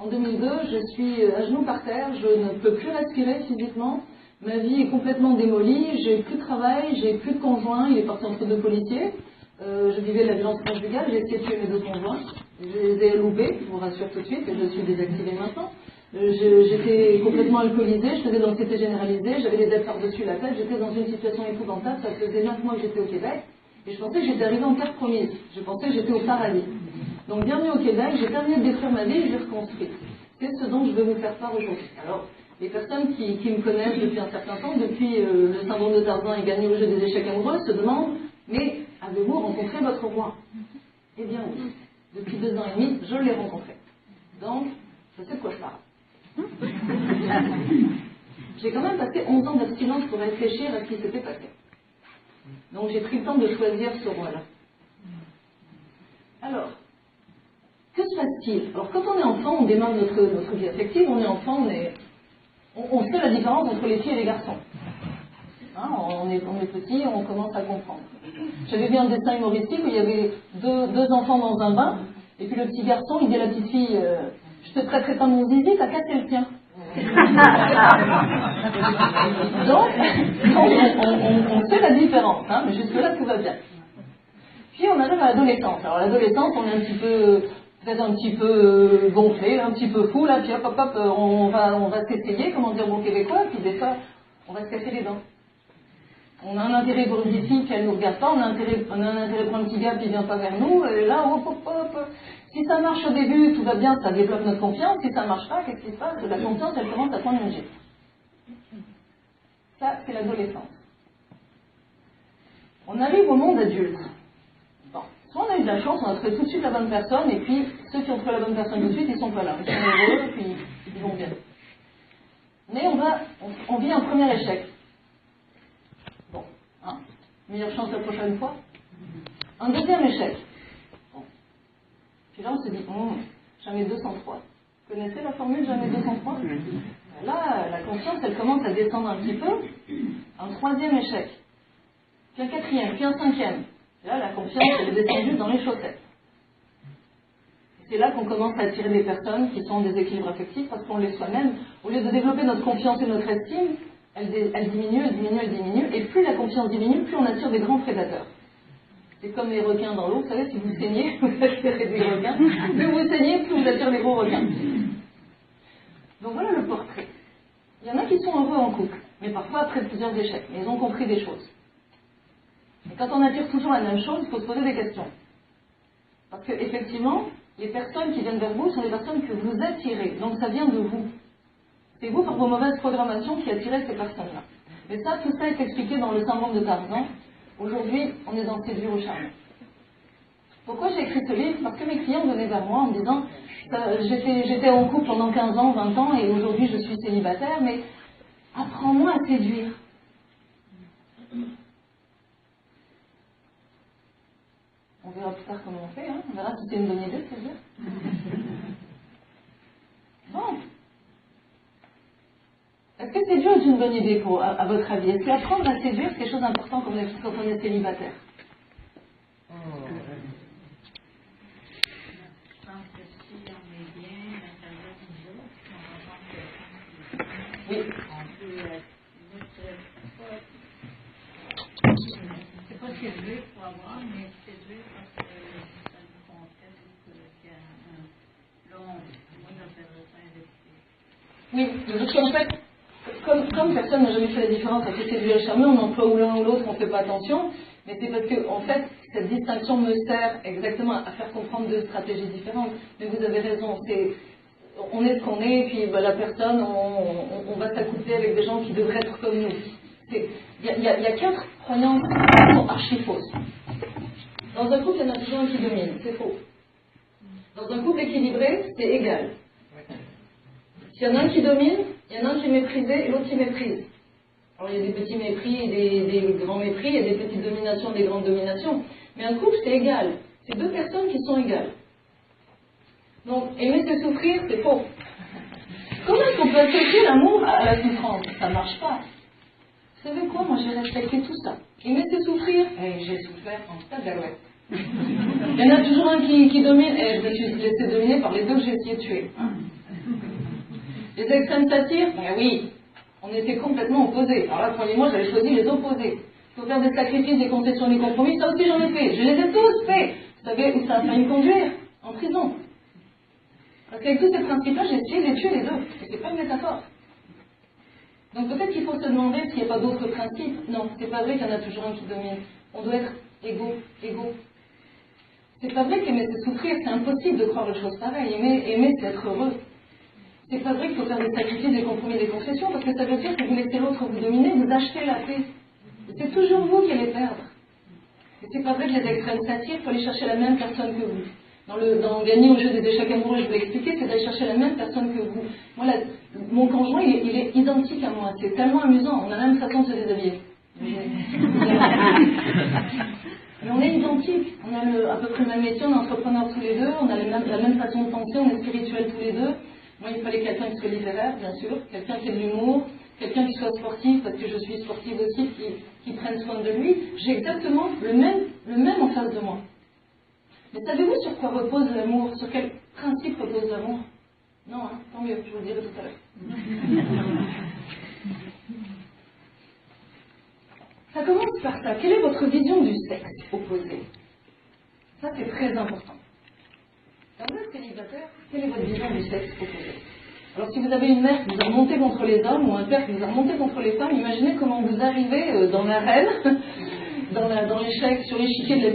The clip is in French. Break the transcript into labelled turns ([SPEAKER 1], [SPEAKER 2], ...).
[SPEAKER 1] En 2002, je suis à genoux par terre, je ne peux plus respirer physiquement. Ma vie est complètement démolie, j'ai plus de travail, j'ai plus de conjoint, il est parti entre deux policiers. Je vivais de la violence conjugale, j'ai essayé de tuer mes deux conjoints. Je les ai loupés, je vous rassure tout de suite, et je suis désactivée maintenant. J'étais complètement alcoolisée, je faisais de l'anxiété généralisée, j'avais des dettes par-dessus la tête, j'étais dans une situation épouvantable, ça faisait 9 mois que j'étais au Québec, et je pensais que j'étais arrivée en terre promise, je pensais que j'étais au paradis. Donc bienvenue au Québec, j'ai terminé de détruire ma vie et je l'ai reconstruite. C'est ce dont je vais vous faire part aujourd'hui. Alors, les personnes qui me connaissent depuis un certain temps, depuis le syndrome de Tarzan et gagné au jeu des échecs amoureux, se demandent, mais avez-vous rencontré votre roi? Eh bien oui, depuis 2 ans et demi, je l'ai rencontré. Donc, je sais de quoi je parle. J'ai quand même passé 11 ans d'abstinence pour réfléchir à ce qui s'était passé. Donc j'ai pris le temps de choisir ce roi-là. Alors, que se passe-t-il? Alors quand on est enfant, on démarre notre vie affective, on est enfant, on sait la différence entre les filles et les garçons. Hein, on est petit, on commence à comprendre. J'avais vu un dessin humoristique où il y avait deux enfants dans un bain, et puis le petit garçon, il dit à la petite fille, je te prêterai pas mon zizi, t'as cassé le tien. Donc on sait la différence, hein, mais jusque-là tout va bien. Puis on arrive à l'adolescence. Alors l'adolescence, on est peut-être un petit peu gonflé, un petit peu fou, là, puis hop, on va s'essayer, comment dire bon québécois, puis des fois, on va se casser les dents. On a un intérêt pour une petite fille, puis elle ne nous regarde pas, on a un intérêt pour un petit gars, puis il ne vient pas vers nous, et là, hop. Si ça marche au début, tout va bien, ça développe notre confiance, si ça ne marche pas, qu'est-ce qui se passe? La confiance, elle commence à prendre une gifle. Ça, c'est l'adolescence. On arrive au monde adulte. Bon, soit on a eu de la chance, on a trouvé tout de suite la bonne personne, et puis ceux qui ont trouvé la bonne personne tout de suite, ils sont pas là. Ils sont heureux, puis ils vont bien. Mais on vit un premier échec. Bon, hein, meilleure chance la prochaine fois. Un deuxième échec. Bon. Puis là, on se dit, jamais 203. Vous connaissez la formule jamais 203? Là, la confiance, elle commence à descendre un petit peu. Un troisième échec. Puis un quatrième, puis un cinquième. Et là, la confiance, elle est descendue dans les chaussettes. C'est là qu'on commence à attirer des personnes qui sont en déséquilibre affectif parce qu'on les soi-même, au lieu de développer notre confiance et notre estime, elle diminue, et plus la confiance diminue, plus on attire des grands prédateurs. C'est comme les requins dans l'eau, vous savez, si vous saignez, vous attirez des requins, plus vous saignez, plus vous attirez des gros requins. Donc voilà le portrait. Il y en a qui sont heureux en couple, mais parfois après plusieurs échecs, mais ils ont compris des choses. Et quand on attire toujours la même chose, il faut se poser des questions. Parce qu'effectivement, les personnes qui viennent vers vous sont des personnes que vous attirez, donc ça vient de vous. C'est vous, par vos mauvaises programmations, qui attirez ces personnes-là. Mais ça, tout ça est expliqué dans le syndrome de Tarzan. Aujourd'hui, on est dans séduire au charme. Pourquoi j'ai écrit ce livre? Parce que mes clients venaient vers moi en me disant j'étais en couple pendant 15 ans, 20 ans, et aujourd'hui je suis célibataire, mais apprends-moi à séduire. On verra plus tard comment on fait, hein. On verra si c'est une bonne idée de séduire. Bon. Est-ce que séduire est une bonne idée à votre avis? Est-ce qu'apprendre à séduire, c'est quelque chose d'important quand on est célibataire? Oui.
[SPEAKER 2] C'est pas séduire pour avoir, mais séduire parce que ça nous conteste qu'il y a un long, moi j'appellerais ça investir.
[SPEAKER 1] Oui, parce qu'en fait, comme personne n'a jamais fait la différence entre séduire et charmer, on emploie ou l'un ou l'autre, on ne fait pas attention, mais c'est parce que, en fait, cette distinction me sert exactement à faire comprendre deux stratégies différentes. Mais vous avez raison, on est ce qu'on est, et puis la personne, on va s'accoupler avec des gens qui devraient être comme nous. Il y a 4 croyances qui sont archi fausses. Dans un couple, il y en a toujours un qui domine, c'est faux. Dans un couple équilibré, c'est égal. S'il y en a un qui domine, il y en a un qui est méprisé et l'autre qui méprise. Alors il y a des petits mépris et des grands mépris, il y a des petites dominations et des grandes dominations. Mais un couple, c'est égal. C'est 2 personnes qui sont égales. Donc, aimer c'est souffrir, c'est faux. Comment est-ce qu'on peut associer l'amour à la souffrance? Ça ne marche pas. Vous savez quoi? Moi, j'ai respecté tout ça. Aimer c'est souffrir? J'ai souffert en tas d'alouettes. Il y en a toujours un qui domine, et je me suis laissé dominer par les 2 que j'ai essayé de tuer. Les extrêmes s'attirent? Ben oui, on était complètement opposés. Alors là, le premier mois, j'avais choisi les opposés. Il faut faire des sacrifices, des concessions, des compromis, ça aussi j'en ai fait. Je les ai tous faits. Vous savez où ça a failli me conduire? En prison. Parce qu'avec tous ces principes-là, j'ai essayé de les tuer les deux. Et c'est pas une métaphore. Donc peut-être qu'il faut se demander s'il n'y a pas d'autres principes. Non, c'est pas vrai qu'il y en a toujours un qui domine. On doit être égaux. C'est pas vrai qu'aimer c'est souffrir, c'est impossible de croire une chose pareille. Aimer c'est être heureux. C'est pas vrai qu'il faut faire des sacrifices, des compromis, des concessions, parce que ça veut dire que vous laissez l'autre vous dominer, vous achetez la paix. Et c'est toujours vous qui allez perdre. Et c'est pas vrai que les extrêmes s'attirent, il faut aller chercher la même personne que vous. Dans Gagner au jeu des échecs amoureux, je vous l'ai expliqué, c'est d'aller chercher la même personne que vous. Moi, mon conjoint, il est identique à moi. C'est tellement amusant, on a la même façon de se déshabiller. Mais on est identiques, on a à peu près le même métier, on est entrepreneurs tous les deux, on a la même façon de penser, on est spirituels tous les deux. Moi, il fallait quelqu'un qui soit littéraire, bien sûr, quelqu'un qui ait de l'humour, quelqu'un qui soit sportif, parce que je suis sportive aussi, qui prenne soin de lui. J'ai exactement le même en face de moi. Mais savez-vous sur quoi repose l'amour? Sur quel principe repose l'amour? Non, hein, tant mieux, je vous le dirai tout à l'heure. Ça commence par ça. Quelle est votre vision du sexe opposé? Ça, c'est très important. Quand vous êtes célibataire, quelle est votre vision du sexe opposé? Alors, si vous avez une mère qui vous a remonté contre les hommes ou un père qui vous a remonté contre les femmes, imaginez comment vous arrivez dans l'arène, dans l'échec, sur l'échiquier de la vie.